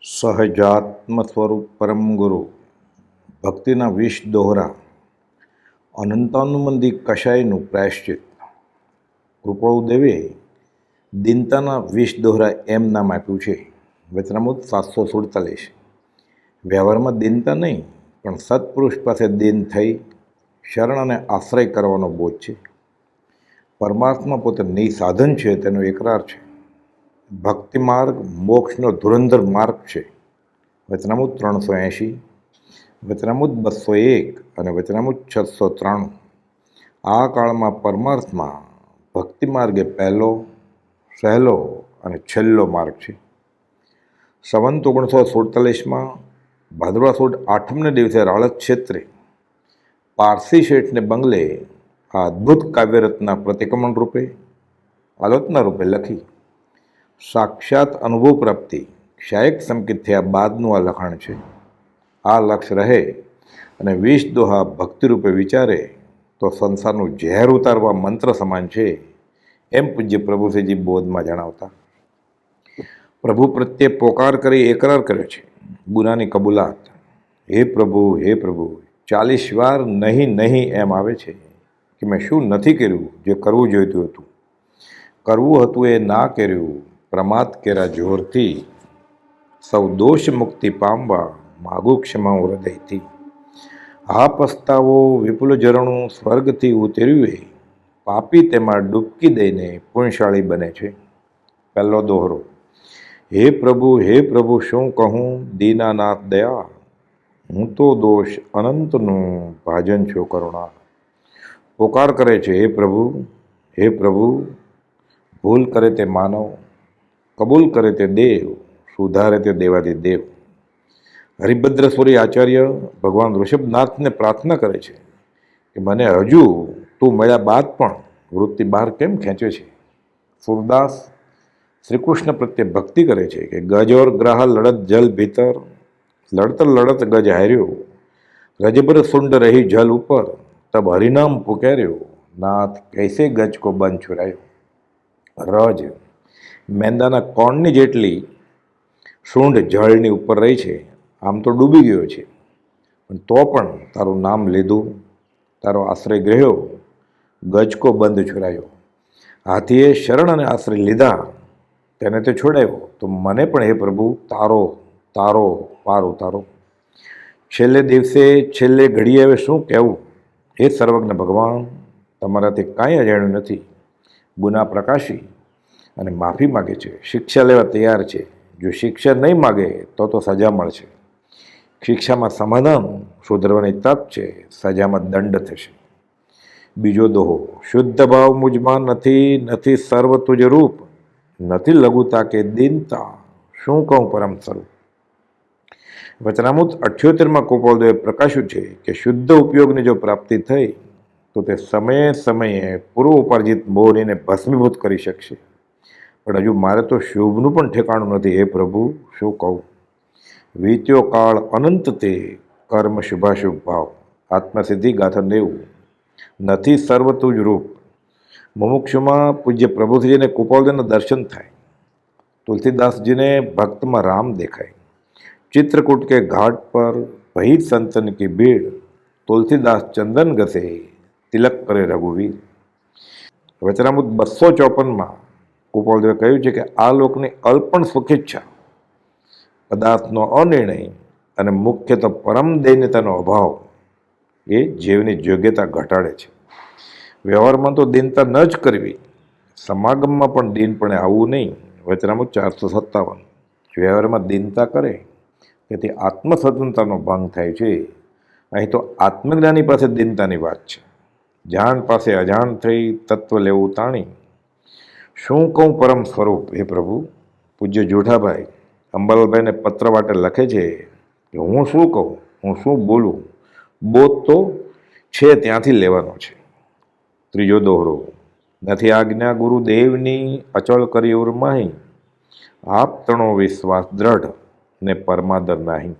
સહજાત્મ સ્વરૂપ પરમ ગુરુ ભક્તિના 20 દોહરા અનંતાનુબંધી કશાયનું પ્રાયશ્ચિત કૃપાળુ દેવે દીનતાના 20 દોહરા એમ નામ આપ્યું છે. વચનામૃત 747. વ્યવહારમાં દીનતા નહીં પણ સત્પુરુષ પાસે દીન થઈ શરણ અને આશ્રય કરવાનો બોધ છે. પરમાર્થમાં પોતે નિસાધન છે તેનો એકરાર છે. ભક્તિ માર્ગ મોક્ષનો ધુરંધર માર્ગ છે. વચનામૃત 380, વચનામૃત 201 અને વચનામૃત 693. આ કાળમાં પરમાર્થમાં ભક્તિ માર્ગ એ પહેલો, સહેલો અને છેલ્લો માર્ગ છે. સંવંત 1947માં ભાદરવા સુદ 8મને દિવસે રાળત ક્ષેત્રે પારસી શેઠને બંગલે આ અદ્ભુત કાવ્યરત્ના પ્રતિક્રમણ રૂપે, આલોચના રૂપે લખી સાક્ષાત અનુભવ પ્રાપ્તિ ક્ષાયક સંકિત થયા બાદનું આ લખાણ છે. આ લક્ષ રહે અને 20 દોહા ભક્તિરૂપે વિચારે તો સંસારનું ઝેર ઉતારવા મંત્ર સમાન છે, એમ પૂજ્ય પ્રભુશ્રીજી બોધમાં જણાવતા. પ્રભુ પ્રત્યે પોકાર કરી એકરાર કર્યો છે, ગુનાની કબૂલાત. હે પ્રભુ 40 વાર નહીં નહીં એમ આવે છે કે મેં શું નથી કર્યું જે કરવું જોઈતું હતું, કરવું હતું એ ના કર્યું, પ્રમાદ કર્યા જોરથી, સૌ દોષ મુક્તિ પામવા માગું ક્ષમા હૃદયથી. આ પસ્તાવો વિપુલ ઝરણું સ્વર્ગથી ઉતર્યું, પાપી તેમાં ડૂબકી દઈને પુણ્યશાળી બને છે. પહેલો દોહરો. હે પ્રભુ શું કહું દીનાનાથ દયા, હું તો દોષ અનંતનું ભાજન છું કરુણા. પોકાર કરે છે હે પ્રભુ, ભૂલ કરે તે માનવ, કબૂલ કરે તે દેવ, સુધારે તે દેવાધિદેવ. હરિભદ્રેશ્વરી આચાર્ય ભગવાન ઋષભનાથને પ્રાર્થના કરે છે કે મને હજુ તું મળ્યા બાદ પણ વૃત્તિ બહાર કેમ ખેંચે છે. સુરદાસ શ્રીકૃષ્ણ પ્રત્યે ભક્તિ કરે છે કે ગજોર ગ્રાહ લડત જલ ભીતર, લડત ગજ હાર્યો, રજબર સુંડ રહી જલ ઉપર, તબ હરિનામ પુકાર્યો, નાથ કૈસે ગજ કો બંધ છુરાયો. રજ મેંદાના કોણની જેટલી સૂંઢ જળની ઉપર રહી છે, આમ તો ડૂબી ગયો છે, પણ તો પણ તારું નામ લીધું, તારો આશ્રય ગ્રહ્યો, ગજકો બંધ છુરાયો. હાથીએ શરણ અને આશ્રય લીધા, તેને તે છોડાયો, તો મને પણ હે પ્રભુ તારો પાર ઉતારો. છેલ્લે દિવસે છેલ્લે ઘડીએ હવે શું કહેવું. હે સર્વજ્ઞ ભગવાન, તમારાથી કાંઈ અજાણ્યું નથી. ગુના પ્રકાશી અને માફી માગે છે, શિક્ષા લેવા તૈયાર છે. જો શિક્ષા નહીં માગે તો સજા મળશે. શિક્ષામાં સમાધાન, સુધરવાની તક છે, સજામાં દંડ થશે. બીજો દોહો. શુદ્ધ ભાવ મુજમાં નથી સર્વ તુજ રૂપ, નથી લઘુતા કે દીનતા, શું કહું પરમ સ્વરૂપ. વચનામૃત 78માં કૃપાળુદેવે પ્રકાશ્યું છે કે શુદ્ધ ઉપયોગની જો પ્રાપ્તિ થઈ તો તે સમયે પૂર્વ ઉપાર્જિત મોહનીને ભસ્મીભૂત કરી શકશે. પણ હજુ મારે તો શુભનું પણ ઠેકાણું નથી. હે પ્રભુ શું કહું. વીત્યો કાળ અનંત તે કર્મ શુભાશુભ ભાવ. આત્મસિદ્ધિ ગાથા 90. નથી સર્વ તુજ રૂપ. મુમુક્ષુમાં પૂજ્ય પ્રભુશ્રીજીને કૃપાળુદેવના દર્શન થાય, તુલસીદાસજીને ભક્તમાં રામ દેખાય. चित्रकूट के घाट पर भई संतन की भीड़, तुलसीदास चंदन घसे तिलक करे रघुवीर. વચનામૃત 254માં કૃપાળુદેવે કહ્યું છે કે આ લોકની અલ્પણ સુખેચ્છા, પદાર્થનો અનિર્ણય અને મુખ્ય તો પરમ દૈન્યતાનો અભાવ એ જીવની યોગ્યતા ઘટાડે છે. વ્યવહારમાં તો દીનતા ન જ કરવી, સમાગમમાં પણ દીનપણે આવવું નહીં. વચનામૃત 457. વ્યવહારમાં દીનતા કરે તેથી આત્મસ્વતંત્રતાનો ભંગ થાય છે. અહીં તો આત્મજ્ઞાની પાસે દીનતાની વાત છે. જાણ પાસે અજાણ થઈ તત્વ લેવું તાણી. શું કહું પરમ સ્વરૂપ. હે પ્રભુ. પૂજ્ય જોઠાભાઈ અંબાલાલભાઈને પત્ર વાટે લખે છે કે હું શું કહું, હું શું બોલું, બોધ તો છે ત્યાંથી લેવાનો છે. ત્રીજો દોહરો. નથી આજ્ઞા ગુરુદેવની અચળ કરી ઉર્માહી, આપ તણો વિશ્વાસ દ્રઢ ને પરમાદર નહીં.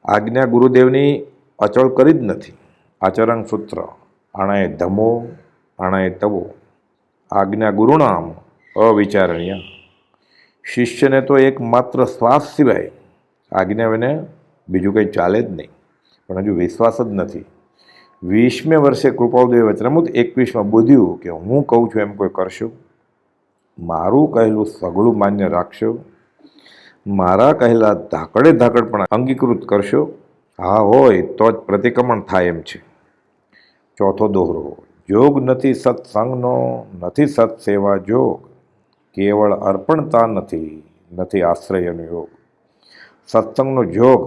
આજ્ઞા ગુરુદેવની અચળ કરી જ નથી. આચરણ સૂત્ર. આણાએ ધમો આણાએ તવો, આજ્ઞા ગુરુનામ અવિચારણીય. શિષ્યને તો એક માત્ર શ્વાસ સિવાય આજ્ઞા વિને બીજું કંઈ ચાલે જ નહીં, પણ હજુ વિશ્વાસ જ નથી. 20મે વર્ષે કૃપાળુદેવે વચનામૃત 21માં બોધ્યું કે હું કહું છું એમ કોઈ કરશો, મારું કહેલું સઘળું માન્ય રાખશો, મારા કહેલા ધાકડે ધાકડ પણ અંગીકૃત કરશો, હા હોય તો જ પ્રતિક્રમણ થાય એમ છે. ચોથો દોહરો, જોગ નથી સત્સંગનો, નથી સત્સેવા જોગ, કેવળ અર્પણતા નથી આશ્રયનો યોગ. સત્સંગનો જોગ,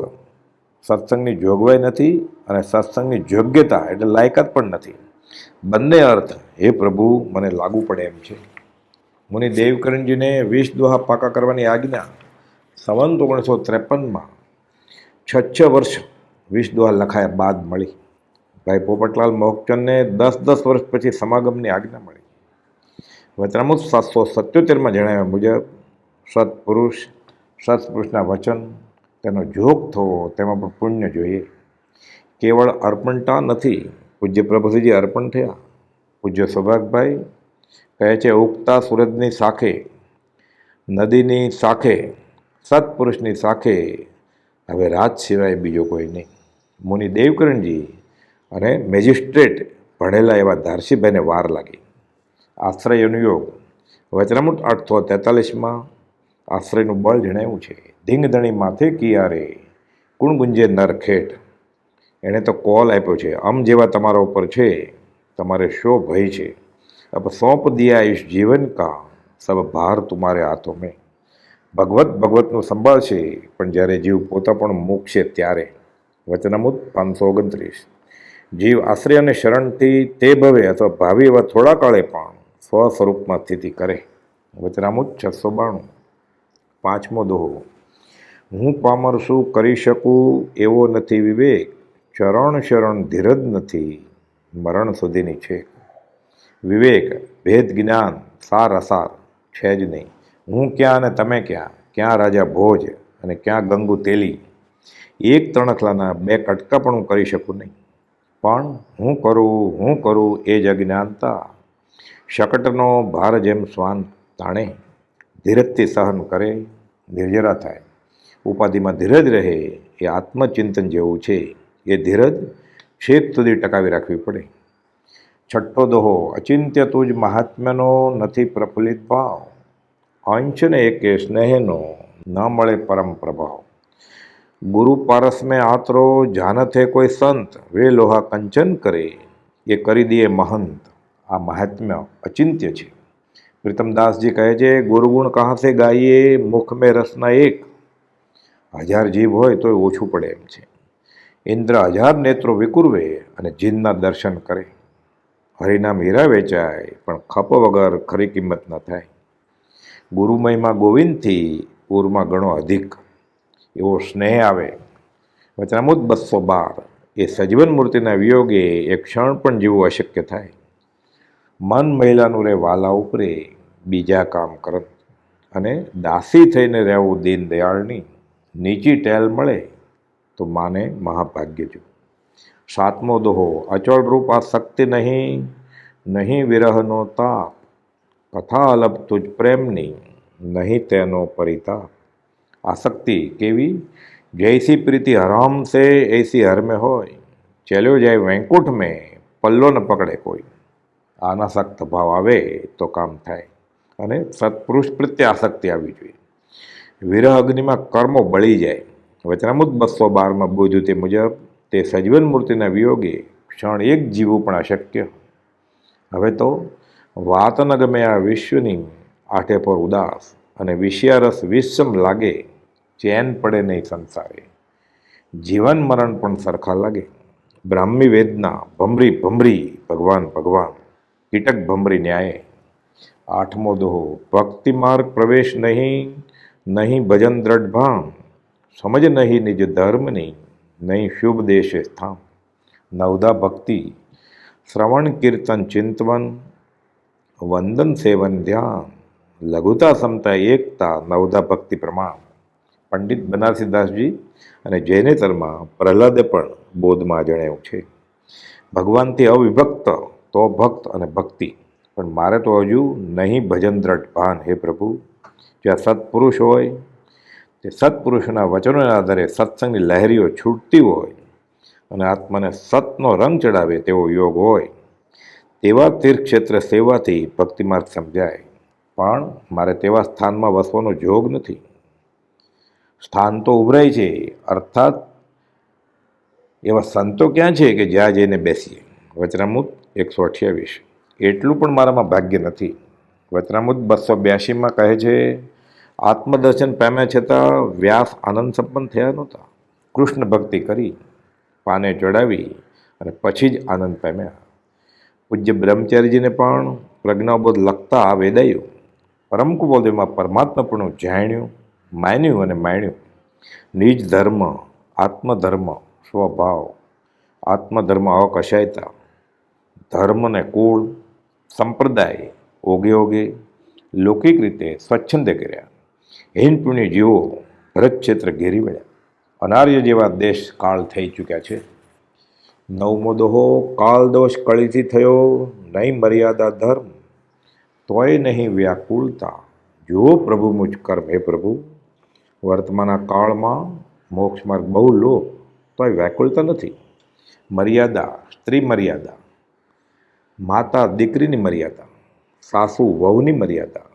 સત્સંગની જોગવાઈ નથી અને સત્સંગની યોગ્યતા એટલે લાયકાત પણ નથી. બંને અર્થ હે પ્રભુ મને લાગુ પડે એમ છે. મુનિ દેવકરણજીને 20 દોહા પાકા કરવાની આજ્ઞા સંવંત 1953માં 6 વર્ષ 20 દોહા લખાયા બાદ મળી. ભાઈ પોપટલાલ મોહકચંદને 10 વર્ષ પછી સમાગમની આજ્ઞા મળી. વચનામૃત 777માં જણાવ્યા મુજબ સત્પુરુષના વચન, તેનો જોગ થવો, તેમાં પણ પુણ્ય જોઈએ. કેવળ અર્પણતા નથી. પૂજ્ય પ્રભુજી અર્પણ થયા. પૂજ્ય સૌભાગભાઈ કહે છે, ઉગતા સૂરજની સાખે, નદીની સાખે, સત્પુરુષની સાખે હવે રાત સિવાય બીજો કોઈ નહીં. મુનિ દેવકરણજી અને મેજિસ્ટ્રેટ ભણેલા એવા ધારસીભાઈને વાર લાગી. આશ્રય અનુયોગ વચનામૃત 843માં આશ્રયનું બળ જણાવ્યું છે. ધીંગધણી માથે કિયારે કુણ ગુંજે નરખેટ. એણે તો કોલ આપ્યો છે, અમ જેવા તમારા ઉપર છે, તમારે શો ભય છે. અબ સોંપ દિયા ઇસ જીવન કા, સબ ભાર તુમારે હાથો મેં. ભગવતનું સંભાળશે, પણ જ્યારે જીવ પોતા પણ મૂકશે ત્યારે. વચનામૃત 529. જીવ આશ્રય અને શરણથી તે ભવે અથવા ભાવિ એવા થોડા કાળે પણ સ્વ સ્વરૂપમાં સ્થિતિ કરે. વચનામૃત 692. પાંચમો દોહો, હું પામર શું કરી શકું એવો નથી વિવેક, ચરણ શરણ ધીરજ નથી મરણ સુધીની છે. વિવેક, ભેદ જ્ઞાન, સાર અસાર છે જ નહીં. હું ક્યાં અને તમે ક્યાં રાજા ભોજ અને ક્યાં ગંગુ તેલી. એક તણખલાના 2 કટકા પણ હું કરી શકું નહીં. પણ હું કરું એ જ અજ્ઞાનતા. શકટનો ભાર જેમ શ્વાન તાણે, ધીરજથી સહન કરે, નિર્જરા થાય. ઉપાધિમાં ધીરજ રહે એ આત્મચિંતન જેવું છે. એ ધીરજ છેક સુધી ટકાવી રાખવી પડે. છઠ્ઠો દોહો, અચિંત્ય તુજ મહાત્મ્યનો નથી પ્રફુલ્લિત ભાવ, અંશને એકે સ્નેહનો ન મળે પરમ પ્રભાવ. ગુરુ પારસ મેં આતરો જાનત હે કોઈ સંત, વે લોહા કંચન કરે એ કરી દિયે મહંત. આ મહાત્મ્ય અચિંત્ય છે. પ્રીતમદાસજી કહે છે, ગુરુગુણ કહા સે ગાઈએ, મુખ મેં રસના એક. 1000 જીભ હોય તોય ઓછું પડે એમ છે. ઇન્દ્ર 1000 નેત્રો વિકુરવે અને જીનના દર્શન કરે. હરિનામ હીરા વેચાય પણ ખપ વગર ખરી કિંમત ન થાય. ગુરુમયમાં ગોવિંદથી ઉરમાં ગણો અધિક એવો સ્નેહ આવે. વચનામૃત 212. એ સજીવન મૂર્તિના વિયોગે એક ક્ષણ પણ જીવવું અશક્ય થાય. મન મહિલાનું રે વાલા ઉપરે બીજા કામ કરત, અને દાસી થઈને રહેવું દીન દયાળની. નીચી ટેલ મળે તો માને મહાભાગ્ય જો. સાતમો દોહો, અચળ રૂપ આ શક્તિ નહીં વિરહનો તાપ, કથા અલપ તુજ પ્રેમની નહીં તેનો પરિતાપ. આસક્તિ કેવી? જૈસી પ્રીતિ હરામ સે એસી હર में હોય, ચલ્યો જાય વૈકુંઠ મેં પલ્લો ન પકડે કોઈ. અનાસક્ત ભાવ આવે તો કામ થાય, અને સત્પુરુષ પ્રત્યે આસક્તિ આવવી જોઈએ. વિરહ અગ્નિમાં કર્મો બળી જાય. વચનામૃત 212માં બોધ્યું તે મુજબ તે સજીવન મૂર્તિના વિયોગે ક્ષણ એક જીવવું પણ અશક્ય. હવે તો વાત ન ગમે આ વિશ્વની, આઠે પર ઉદાસ અને વિષયારસ વિષમ લાગે, ચેન પડે નહીં સંસારે. જીવન મરણ પણ સરખા લાગે. બ્રાહ્મી વેદના ભમરી ભગવાન કીટક ભમરી ન્યાય. આઠમો દોહો, ભક્તિ માર્ગ પ્રવેશ નહીં ભજન દ્રઢ ભાન, સમજ નહીં નિજ ધર્મની નહીં શુભ દેશે સ્થાન. નવધા ભક્તિ, શ્રવણ કીર્તન ચિંતવન, વંદન સેવન ધ્યાન, લઘુતા સમતા એકતા નવધા ભક્તિ પ્રમાણ. પંડિત બનારસીદાસજી અને જૈનેતરમાં પ્રહલાદે પણ બોધમાં જણાવ્યું છે. ભગવાનથી અવિભક્ત તો ભક્ત અને ભક્તિ, પણ મારે તો હજુ નહીં ભજન દ્રઢ ભાન. હે પ્રભુ, જ્યાં સત્પુરુષ હોય તે સત્પુરુષોના વચનોના આધારે સત્સંગની લહેરીઓ છૂટતી હોય અને આત્માને સતનો રંગ ચડાવે તેવો યોગ હોય તેવા તીર્થક્ષેત્ર સેવાથી ભક્તિમાર્ગ સમજાય. પણ મારે તેવા સ્થાનમાં વસવાનો જોગ નથી. સ્થાન તો ઉભરાય છે, અર્થાત એવા સંતો ક્યાં છે કે જ્યાં જઈને બેસીએ? વચનામૃત 128. એટલું પણ મારામાં ભાગ્ય નથી. વચનામૃત 282માં કહે છે, આત્મદર્શન પામ્યા છતાં વ્યાસ આનંદ સંપન્ન થયા નહોતા. કૃષ્ણ ભક્તિ કરી, પાને ચડાવી અને પછી જ આનંદ પામ્યા. પૂજ્ય બ્રહ્મચારીજીને પણ પ્રજ્ઞાબોધ લખતા વેદાયું. પરમ કુબોધમાં પરમાત્માપણું જાણ્યું, માન્યું અને માણ્યું. નિજ ધર્મ, આત્મધર્મ, સ્વભાવ, આત્મધર્મ અકશાયતા, ધર્મ ને કુળ, સંપ્રદાય ઓગે ઓગે લૌકિક રીતે સ્વચ્છંદે કર્યા. હીન પુણ્ય જીવો ભરત ક્ષેત્ર ઘેરી વળ્યા. અનાર્ય જેવા દેશ કાળ થઈ ચૂક્યા છે. 9મો દોહો, કાળ દોષ કળીથી થયો, નહીં મર્યાદા ધર્મ, તોય નહીં વ્યાકુળતા, જુઓ પ્રભુ મુજ કર્મ. હે પ્રભુ, વર્તમાના કાળમાં મોક્ષ માર્ગ બહુ લોક, તોય વ્યાકુળતા નથી. મર્યાદા, સ્ત્રી મર્યાદા, માતા દીકરીની મર્યાદા, સાસુ વહુની મર્યાદા,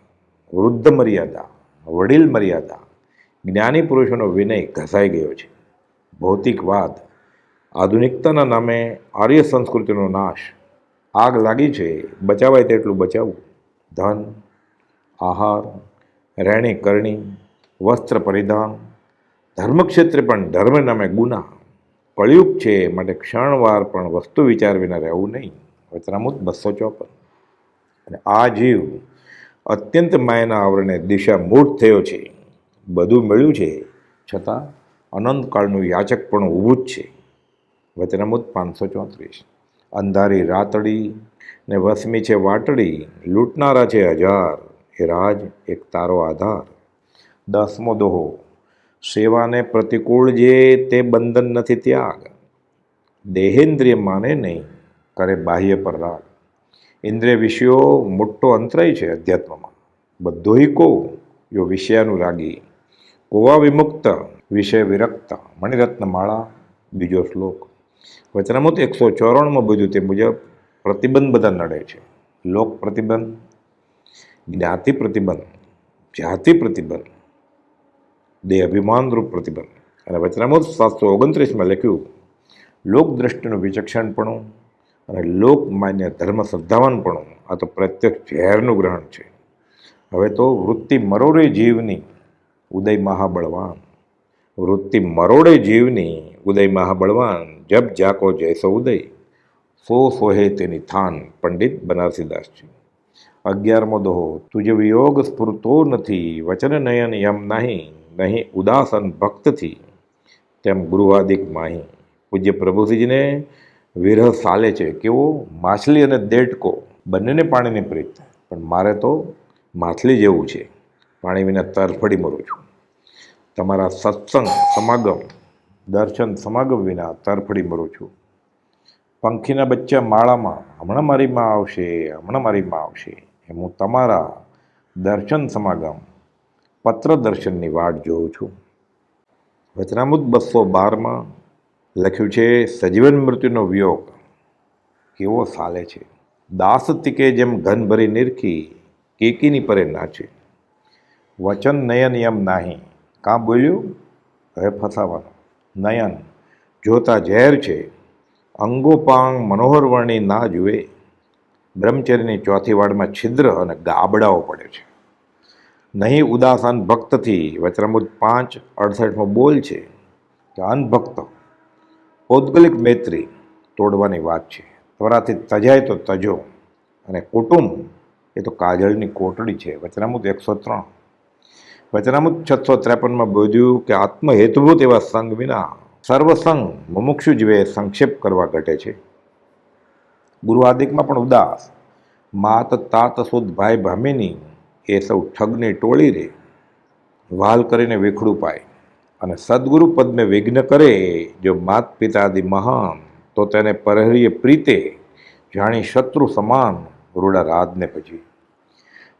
વૃદ્ધ મર્યાદા, વડીલ મર્યાદા, જ્ઞાની પુરુષોનો વિનય ઘસાઈ ગયો છે. ભૌતિકવાદ, આધુનિકતાના નામે આર્ય સંસ્કૃતિનો નાશ. આગ લાગી છે, બચાવાય તેટલું બચાવવું. ધન, આહાર, રહેણી કરણી, વસ્ત્ર પરિધાન, ધર્મક્ષેત્રે પણ ધર્મ નામે ગુના. કળિયુગ છે, માટે ક્ષણવાર પણ વસ્તુ વિચાર વિના રહેવું નહીં. વચનામૃત 254. અને આ જીવ અત્યંત માયાના આવરણે દિશા મૂઢ થયો છે. બધું મળ્યું છે, છતાં અનંતકાળનું યાચક પણ ઊભું જ છે. વચનામૃત 534. અંધારી રાતડી ને વસમી છે વાટડી, લૂંટનારા છે હજાર, એ રાજ એક તારો આધાર. 10મો દોહો, સેવાને પ્રતિકૂળ જે તે બંધન નથી ત્યાગ, દેહેન્દ્રિય માને નહીં, કરે બાહ્ય પર રાગ. ઇન્દ્રિય વિષયો મોટો અંતરાય છે અધ્યાત્મમાં. બધોય કો યો વિષયાનુરાગી, કોવા વિમુક્ત વિષય વિરક્ત. મણિરત્ન માળા 2જો શ્લોક. વચનામૃત 194માં બધું તે મુજબ પ્રતિબંધ બધા નડે છે. લોક પ્રતિબંધ, જ્ઞાતિ પ્રતિબંધ, જાતિ પ્રતિબંધ, દેહ અભિમાનરૂપ પ્રતિબંધ. અને વચનામૃત 729માં લખ્યું, લોક દ્રષ્ટિનું વિચક્ષણપણું અને લોકમાન્ય ધર્મ શ્રદ્ધાવાનપણું આ તો પ્રત્યક્ષ ઝેરનું ગ્રહણ છે. હવે તો વૃત્તિ મરોડે જીવની ઉદય મહાબળવાન, વૃત્તિ મરોડે જીવની ઉદય મહાબળવાન, જબ જાકો જૈસો ઉદય, સો સોહે તેની થાન. પંડિત બનારસીદાસજી. 11મો દોહો, તુજે વિયોગ સ્ફુરતો નથી, વચન નયન યમ નહીં, નહીં ઉદાસન ભક્તથી, તેમ ગૃહાદિક માહી. પૂજ્ય પ્રભુશ્રીજીને વિરહ સાલે છે. કેવો? માછલી અને દેડકો બંનેને પાણીની પ્રીત, પણ મારે તો માછલી જેવું છે, પાણી વિના તરફડી મરું છું. તમારા સત્સંગ સમાગમ, દર્શન સમાગમ વિના તરફડી મરું છું. પંખીના બચ્ચા માળામાં, હમણાં મારી માં આવશે, હમણાં મારી માં આવશે, એમ હું તમારા દર્શન સમાગમ, પત્ર દર્શનની વાટ જોઉં છું. વચનામૃત 212માં લખ્યું છે, સજીવન મૃત્યુનો વિયોગ કેવો સાલે છે. દાસ તીકે જેમ ઘન ભરી નિરખી, કેકીની પરે નાચે. વચન નયન યમ નાહી. કાં બોલ્યું? હવે ફસાવાનું. નયન જોતા ઝેર છે, અંગોપાંગ મનોહર વર્ણી ના જુએ. બ્રહ્મચર્યની ચોથી વાડમાં છિદ્ર અને ગાબડાઓ પડે છે. નહીં ઉદાસન ભક્તથી. વચનામૃત 5:68માં બોલ છે કે અનભક્ત પૌદ્ગલિક મૈત્રી તોડવાની વાત છે. ત્વરાથી તજાય તો તજો. અને કુટુંબ એ તો કાજળની કોટડી છે. વચનામૃત 103. વચનામૃત 653માં બોધ્યું કે આત્મહેતુભૂત એવા સંગ વિના સર્વસંગ મુમુક્ષુ જીવે સંક્ષેપ કરવા ઘટે છે. ગુરુ આદિકમાં પણ ઉદાસ, માત તાત સુદ ભાઈ ભામીની, એ સૌ ઠગની ટોળી રે, વાલ કરીને વિખડું પાય. અને સદગુરુ પદ્મે વિઘ્ન કરે, જો માત પિતાદિ મહાન, તો તેને પરહરીય પ્રીતે, જાણી શત્રુ સમાન, રૂડા રાધને પછી.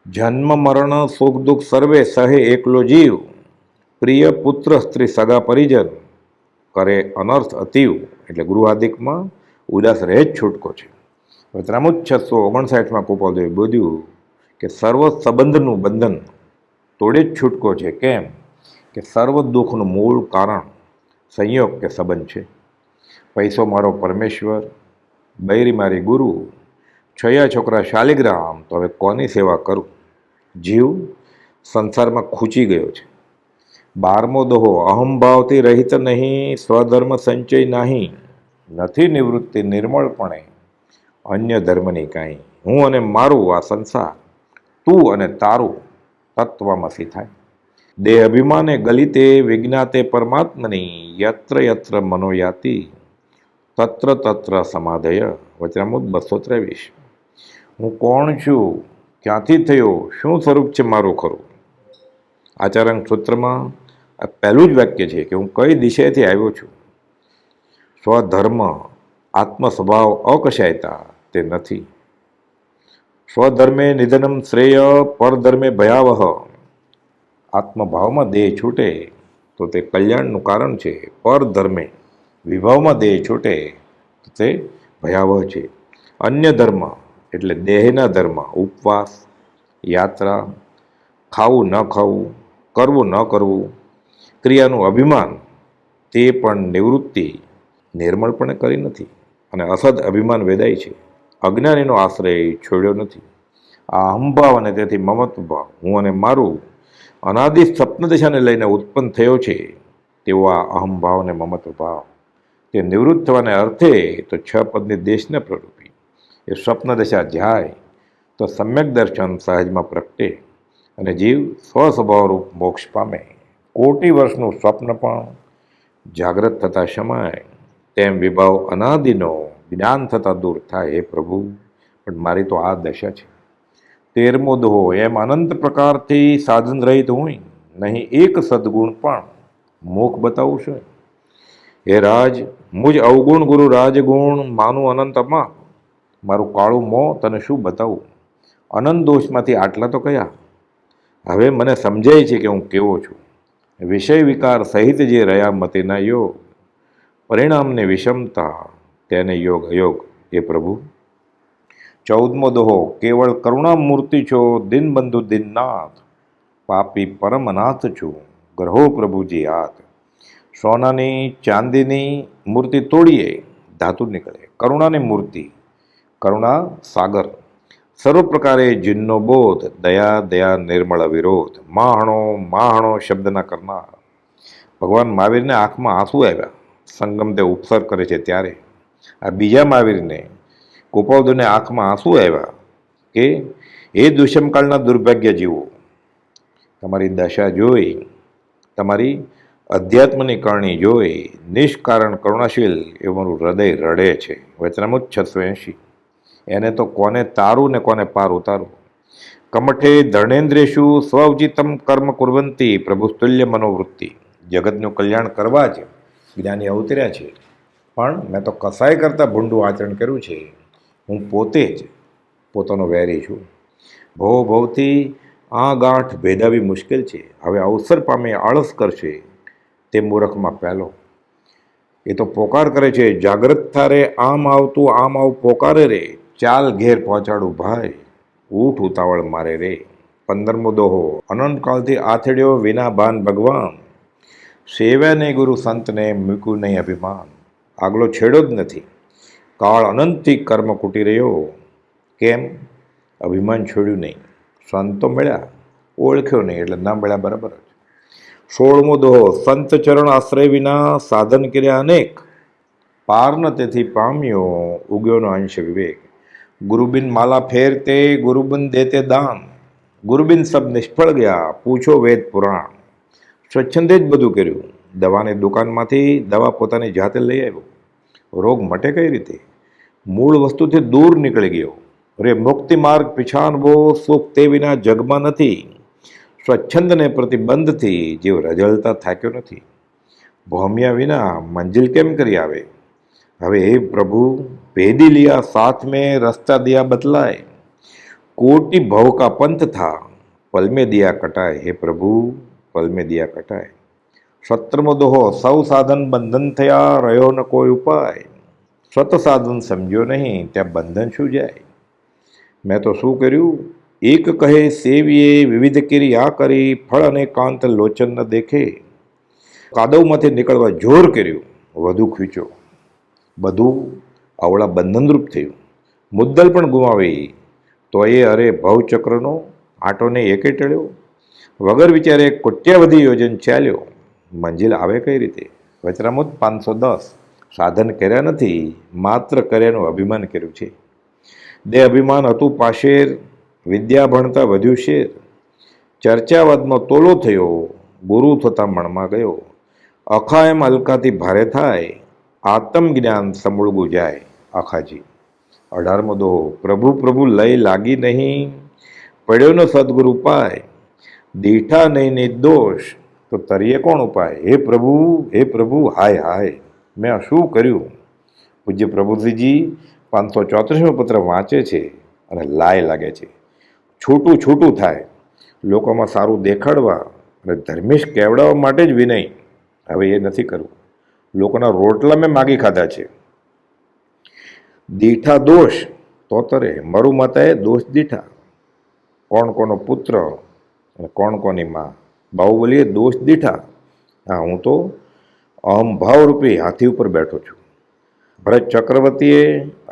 જન્મ મરણ સુખ દુઃખ સર્વે સહે એકલો જીવ, પ્રિય પુત્ર સ્ત્રી સગા પરિજન, કરે અનર્થ અતિવ. એટલે ગૃહાદિકમાં ઉદાસ રહે જ છૂટકો છે. વચનામૃત 659માં ગોપાલદેવે બોલ્યું કે સર્વ સંબંધનું બંધન તોડે જ છૂટકો છે. કેમ કે સર્વ દુઃખનું મૂળ કારણ સંયોગ કે સંબંધ છે. પૈસો મારો પરમેશ્વર, બૈરી મારી ગુરુ, છયા છોકરા શાલિગ્રામ, તો હવે કોની સેવા કરું? જીવ સંસારમાં ખૂંચી ગયો છે. 12મો દોહો, અહંભાવથી રહિત નહીં, સ્વધર્મ સંચય નહીં, નથી નિવૃત્તિ નિર્મળપણે અન્ય ધર્મની કાંઈ. હું અને મારું આ સંસાર, તું અને તારું તત્વમસી થાય. દેહ અભિમાને ગલિતે વિજ્ઞાતે પરમાત્મની, યત્ર યત્ર મનોયાતિ તત્ર તત્ર સમાધય. વચનામૃત 223. હું કોણ છું, ક્યાંથી થયો, શું સ્વરૂપ છે મારું ખરું? આચાર્ય સૂત્રમાં આ પહેલું જ વાક્ય છે કે હું કઈ દિશાએથી આવ્યો છું. સ્વધર્મ આત્મ સ્વભાવ અકશાયતા તે નથી. સ્વધર્મે નિધનમ શ્રેય, પરધર્મે ભયાવહ. આત્મભાવમાં દેહ છૂટે તો તે કલ્યાણનું કારણ છે. પરધર્મે વિભાવમાં દેહ છૂટે તો તે ભયાવહ છે. અન્ય ધર્મ એટલે દેહના ધર્મ, ઉપવાસ, યાત્રા, ખાવું ન ખાવું, કરવું ન કરવું, ક્રિયાનું અભિમાન, તે પણ નિવૃત્તિ નિર્મળપણે કરી નથી. અને અસદ અભિમાન વેદાય છે. અજ્ઞાનીનો આશ્રય છોડ્યો નથી. આ અહંભાવ અને તેથી મમત્વ ભાવ, હું અને મારું, અનાદિ સ્વપ્ન દિશાને લઈને ઉત્પન્ન થયો છે. તેવો આ અહંભાવ અને મમત્વ ભાવ તે નિવૃત્ત થવાને અર્થે તો 6 પદની દેશને પ્રરૂપી. એ સ્વપ્ન દશા જાય તો સમ્યક દર્શન સહજમાં પ્રગટે અને જીવ સ્વસ્વભાવરૂપ મોક્ષ પામે. કોટી વર્ષનું સ્વપ્ન પણ જાગ્રત થતાં શમાય, તેમ વિભાવ અનાદિનો જ્ઞાન થતાં દૂર થાય. હે પ્રભુ, પણ મારી તો આ દશા છે. 13મો દોહો, એમ અનંત પ્રકારથી સાધન રહિત હું નહીં, એક સદગુણ પણ મુખ બતાવું છું. હે રાજ, મુજ અવગુણ ગુરુ રાજગુણ, માનું અનંતમાં મારું કાળું મોં તને શું બતાવું? અનંત દોષમાંથી આટલા તો કયા? હવે મને સમજાય છે કે હું કેવો છું. વિષય વિકાર સહિત જે રહ્યા મતિના યોગ, પરિણામને વિષમતા તેને યોગ અયોગ. એ પ્રભુ. 14મો દોહો, કેવળ કરુણામૂર્તિ છો, દિનબંધુ દિનનાથ, પાપી પરમનાથ છું, ગ્રહો પ્રભુજી હાથ. સોનાની ચાંદીની મૂર્તિ તોડીએ ધાતુ નીકળે. કરુણાની મૂર્તિ, કરુણા સાગર, સર્વ પ્રકારે જીનનો બોધ, દયા દયા નિર્મળ વિરોધ, માહણો માહણો શબ્દના કરનાર. ભગવાન મહાવીરને આંખમાં આંસુ આવ્યા સંગમ તે ઉપસર્ગ કરે છે ત્યારે. આ બીજા મહાવીરને ગોપાલદેવને આંખમાં આંસુ આવ્યા કે એ દુષ્મકાળના દુર્ભાગ્ય જીવો, તમારી દશા જોઈ, તમારી અધ્યાત્મની કરણી જોઈ નિષ્કારણ કરુણાશીલ એવું મારું હૃદય રડે છે. વચનામૃત 680. એને તો કોને તારું ને કોને પાર ઉતારું? કમઠે ધર્ણેન્દ્રેશુ સ્વઉચિતમ કર્મ કુર્વંતી, પ્રભુસ્તુલ્ય મનોવૃત્તિ. જગતનું કલ્યાણ કરવા જ જ્ઞાની અવતર્યા છે, પણ મેં તો કસાય કરતાં ભૂંડું આચરણ કર્યું છે. હું પોતે જ પોતાનો વેરી છું. ભવથી આ ગાંઠ ભેદાવી મુશ્કેલ છે. હવે અવસર પામે આળસ કરશે તે મૂરખમાં પહેલો. એ તો પોકાર કરે છે, જાગ્રત થારે આમ આવતું આમ આવ પોકારે રે, ચાલ ઘેર પહોંચાડું ભાઈ, ઊઠ ઉતાવળ મારે રે. 15મો દોહો, અનંતકાળથી આથડ્યો વિના ભાન ભગવાન, સેવ્યા નહીં ગુરુ સંતને, મૂક્યું નહીં અભિમાન. આગલો છેડો જ નથી, કાળ અનંતથી કર્મ કૂટી રહ્યો. કેમ? અભિમાન છોડ્યું નહીં. સંતો મળ્યા, ઓળખ્યો નહીં એટલે ના મળ્યા બરાબર જ. 16મો દોહો, સંત ચરણ આશ્રય વિના સાધન કર્યા અનેક, પાર ન તેથી પામ્યો ઉગ્યોનો અંશ વિવેક. ગુરુબિન માલા ફેરતે, ગુરુબિન દેતે દાન, ગુરુબિન સબ નિષ્ફળ ગયા, પૂછો વેદ પુરાણ. સ્વચ્છંદે જ બધું કર્યું. દવાની દુકાનમાંથી દવા પોતાની જાતે લઈ આવ્યો. રોગ મટે કઈ રીતે? મૂળ વસ્તુથી દૂર નીકળી ગયો. રે મુક્તિ માર્ગ પીછાણવો, સુખ તે વિના જગમાં નથી. સ્વચ્છંદને પ્રતિબંધથી જીવ રજળતા થાક્યો નથી. ભોમ્યા વિના મંજિલ કેમ કરી આવે? હવે હે પ્રભુ, ભેદી લિયા સાથ મેં રસ્તા દિયા બતલાય, कोटि भव का पंथ था, पल में दिया कटाए। हे प्रभु, पल में दिया कटाए। સત્રમો દોહો, સૌ સાધન બંધન થયા, રહ્યો ન કોઈ ઉપાય। સત સાધન સમજ્યો નહીં, ત્યાં બંધન શું જાય। મેં તો શું કર્યું, એક કહે સેવીએ, વિવિધ કિરિયા કરી, ફળ અને કાંત લોચન ન દેખે। કાદવમાંથી નીકળવા જોર કર્યું, વધુ ખીચ્યો, બધું આવડા બંધનરૂપ થયું। મુદ્દલ પણ ગુમાવી, તો એ અરે ભવચક્રનો આટોને એકે ટળ્યો। વગર વિચારે કોટ્યાવધી યોજન ચાલ્યો, મંજિલ આવે કઈ રીતે। વચરામૃત 510। સાધન કર્યા નથી, માત્ર કર્યાનું અભિમાન કર્યું છે। દે અભિમાન હતું પાશેર, વિદ્યા ભણતા વધ્યું શેર। ચર્ચાવાદમાં તોલો થયો, ગુરુ થતા મણમાં ગયો। અખા એમ અલકાથી ભારે થાય, આત્મજ્ઞાન સમૂળગું જાય। આખાજી। 18મો દોહો, પ્રભુ પ્રભુ લય લાગી નહીં, પડ્યો ન સદગુરુ પાય। દીઠા નહીં નિર્દોષ, તો તરીએ કોણ ઉપાય। હે પ્રભુ હાય હાય, મેં આ શું કર્યું। પૂજ્ય પ્રભુશ્રીજી 534મો પત્ર વાંચે છે અને લાય લાગે છે। છૂટું છૂટું થાય, લોકોમાં સારું દેખાડવા અને ધર્મિષ્ઠ કહેવડાવવા માટે જ વિનય। હવે એ નથી કરવું, લોકોના રોટલા મેં માગી ખાધા છે। દીઠા દોષ તો તરે, મરુ માતાએ દોષ દીઠા। કોણ કોનો પુત્ર અને કોણ કોની માં, બાહુબલીએ દોષ દીઠા। હા, હું તો અહમભાવરૂપી હાથી ઉપર બેઠો છું। ભરત ચક્રવર્તીએ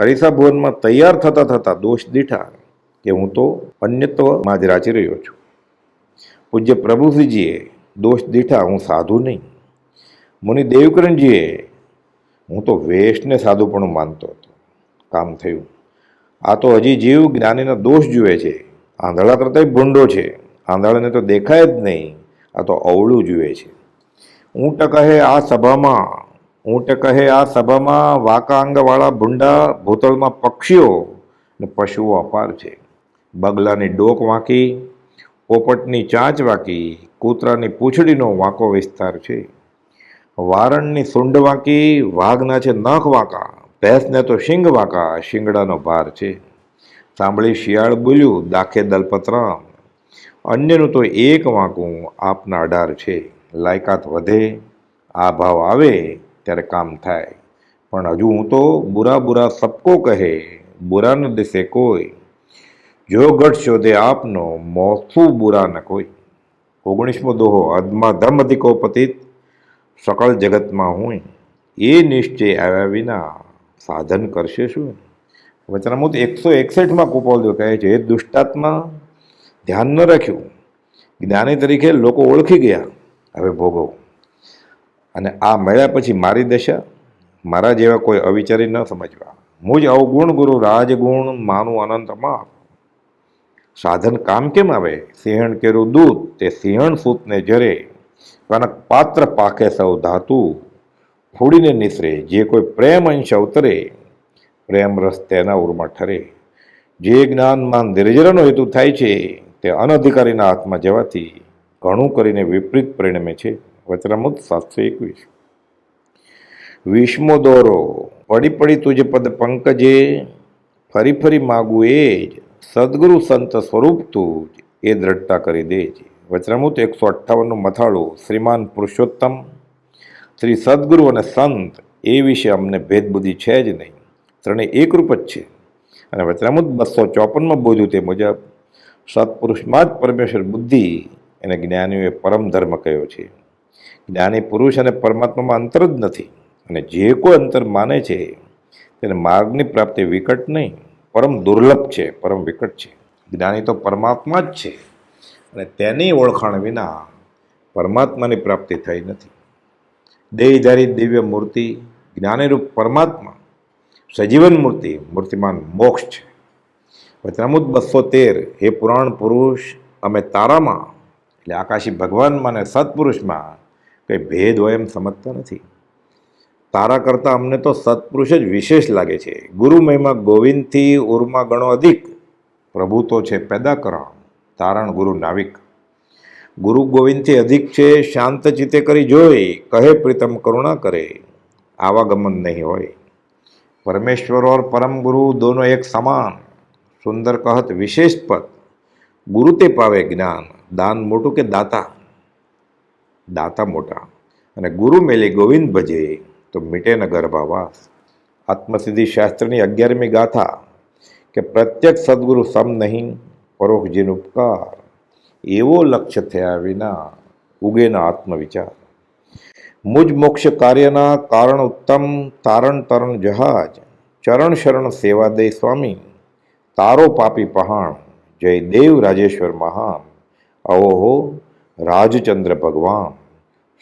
અરીસા ભુવનમાં તૈયાર થતા થતા દોષ દીઠા કે હું તો અન્યત્વમાં જ રાચી રહ્યો છું। પૂજ્ય પ્રભુશ્રીજીએ દોષ દીઠા, હું સાધુ નહીં। મુનિ દેવકરણજીએ, હું તો વેશને સાધુપણું માનતો હતો। કામ થયું। આ તો હજી જીવ જ્ઞાનીના દોષ જુએ છે। આંધળા કરતાંય ભૂંડો છે। આંધળાને તો દેખાય જ નહીં, આ તો અવળું જુએ છે। ઊંટ કહે આ સભામાં, વાંકા અંગવાળા ભૂંડા, ભૂતળમાં પક્ષીઓ ને પશુઓ અપાર છે। બગલાની ડોક વાંકી, પોપટની ચાંચ વાંકી, કૂતરાની પૂંછડીનો વાંકો વિસ્તાર છે। વારણની સૂંઢ વાંકી, વાઘના છે નખ વાંકા, ભેંસને તો શિંગ વાંકા, શિંગડાનો ભાર છે। સાંભળી શિયાળ બોલ્યું, દાખે દલપતરામ, અન્યનું તો એક વાંકું, આપના 18 છે। લાયકાત વધે, આ ભાવ આવે ત્યારે કામ થાય, પણ હજુ હું તો બુરા બુરા સબકો કહે, બુરા ન દિસે કોઈ। જો ગઢ શોધે આપનો, મોસું બુરા ન કોઈ। 19મો દોહો, અધમાં ધમ અધિકો પતિત, સકળ જગતમાં હું, એ નિશ્ચય આવ્યા વિના સાધન કરશે શું। વચનામૃત 161માં કૃપાલદેવ કહે છે, એ દુષ્ટાત્મા, ધ્યાન ન રાખ્યું, જ્ઞાની તરીકે લોકો ઓળખી ગયા, હવે ભોગવો। અને આ મળ્યા પછી મારી દશા, મારા જેવા કોઈ અવિચારી ન સમજવા। મુજ અવગુણ ગુરુ રાજગુણ, માનું અનંત માપ। સાધન કામ કેમ આવે, સિંહણ કેરું દૂધ, તે સિંહણ સૂતને જરે। કનક પાત્ર પાકે સૌ ધાતુ, ફૂડીને નિસરે। જે કોઈ પ્રેમ અંશ અવતરે, પ્રેમ રસ તેના ઉરમાં ઠરે। જે જ્ઞાનમાં નિર્જરાનો હેતુ થાય છે, તે અનધિકારીના હાથમાં જવાથી ઘણું કરીને વિપરીત પરિણમે છે। વચનામૃત 721। 20મો દોરો, પડી પડી તુજ પદ પંકજે, ફરી ફરી માગું એ જ, સદગુરુ સંત સ્વરૂપ તું જ, એ દ્રઢતા કરી દેજ। વચનામૃત 158નું મથાળું, શ્રીમાન પુરુષોત્તમ, શ્રી સદગુરુ અને સંત એ વિશે અમને ભેદબુદ્ધિ છે જ નહીં, ત્રણેય એકરૂપ જ છે। અને વચનામૃત 254માં બોલ્યું તે મુજબ સત્પુરુષમાં જ પરમેશ્વર બુદ્ધિ એને જ્ઞાનીઓએ પરમ ધર્મ કહ્યો છે। જ્ઞાની પુરુષ અને પરમાત્મામાં અંતર જ નથી, અને જે કોઈ અંતર માને છે તેને માર્ગની પ્રાપ્તિ વિકટ નહીં, પરમ દુર્લભ છે, પરમ વિકટ છે। જ્ઞાની તો પરમાત્મા જ છે, અને તેની ઓળખાણ વિના પરમાત્માની પ્રાપ્તિ થઈ નથી। દેહધારી દિવ્ય મૂર્તિ, જ્ઞાનીરૂપ પરમાત્મા, સજીવન મૂર્તિ, મૂર્તિમાન મોક્ષ છે। વચનામૃત 213, હે પુરાણ પુરુષ, અમે તારામાં એટલે આકાશી ભગવાનમાં અને સત્પુરુષમાં કંઈ ભેદ હોય એમ સમજતા નથી। તારા કરતાં અમને તો સત્પુરુષ જ વિશેષ લાગે છે। ગુરુ મહિમા ગોવિંદથી ઉર્મા ગણો અધિક, પ્રભુ તો છે પેદા કરણ, તારણ ગુરુ નાવિક। ગુરુ ગોવિંદથી અધિક છે, શાંત ચિત્તે કરી જોઈ, કહે પ્રીતમ કરુણા કરે, આવાગમન નહીં હોય। પરમેશ્વર और परम गुरु दोनों एक समान, સુંદર કહત વિશેષ પદ, ગુરુ તે પાવે જ્ઞાન, દાન મોટું કે દાતા, દાતા મોટા, અને ગુરુ મેલે ગોવિંદ ભજે તો મીટે ન ગર્ભાવાસ. આત્મસિદ્ધિ શાસ્ત્રની 11મી ગાથા કે પ્રત્યક્ષ સદગુરુ સમ નહીં, પરોક્ષ જીન ઉપકાર, એવો લક્ષ્ય થયા વિના ઉગેના આત્મવિચાર. મુજ મોક્ષ કાર્યના કારણ ઉત્તમ, તારણ તરણ જહાજ, ચરણ શરણ સેવા દે સ્વામી, તારો પાપી પહાણ, જય દેવ રાજેશ્વર મહાન, અહોહો રાજચંદ્ર ભગવાન,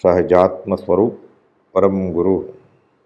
સહજાત્મ સ્વરૂપ પરમ ગુરુ.